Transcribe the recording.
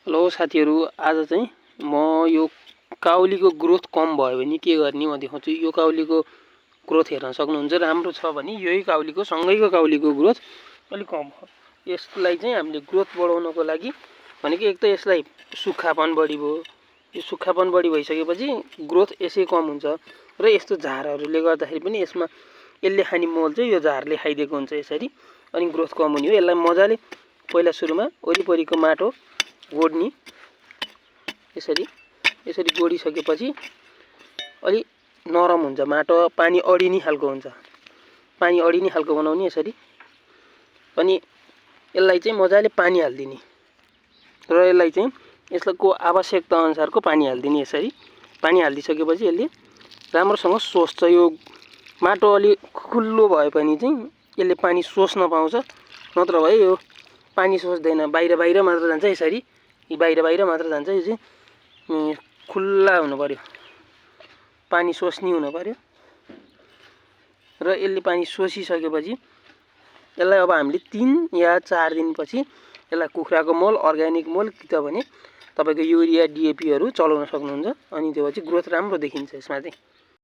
Hello साथीहरु, आज चाहिँ म यो काउलीको ग्रोथ कम भयो भने के गर्ने म देखाउँछु। यो काउलीको ग्रोथ हेर्न सक्नुहुन्छ, राम्रो छ भने यही काउलीको सँगैको काउलीको ग्रोथ अलिक कम हो। यसलाई चाहिँ हामीले ग्रोथ बढाउनको लागि भनेको एक त यसलाई सुक्खापन बढी भयो। यो सुक्खापन बढी भइसकेपछि ग्रोथ यसै कम हुन्छ र यस्तो झारहरूले गर्दाखेरि पनि यसमा यसले खाने मल चाहिँ यो झारले खाइदिएको हुन्छ यसरी, अनि ग्रोथ कम हुने हो। यसलाई मजाले पहिला सुरुमा वरिपरिको माटो गोड्ने, यसरी गोडिसकेपछि अलि नरम हुन्छ माटो, पानी अडिने खालको हुन्छ, पानी अडिने खालको बनाउने यसरी। अनि यसलाई चाहिँ मजाले पानी हाल्दिने र यसलाई चाहिँ यसको आवश्यकता अनुसारको पानी हाल्दिने। यसरी पानी हालिदिसकेपछि यसले राम्रोसँग सोस्छ। यो माटो अलि खुल्लो भए पनि चाहिँ यसले पानी सोस्न पाउँछ, नत्र भए यो पानी सोच्दैन, बाहिर मात्र जान्छ। यसरी बाहिर मात्र जान्छ। यो चाहिँ खुल्ला हुनु पर्यो, पानी सोच्ने हुनु पर्यो। र यसले पानी सोचिसकेपछि यसलाई अब हामीले 3 या 4 दिनपछि यसलाई कुखुराको मल, अर्ग्यानिक मल कि त भने तपाईको युरिया, डिएपी हरू चलाउन सक्नुहुन्छ। अनि त्यसपछि ग्रोथ राम्रो देखिन्छ यसमा चाहिँ।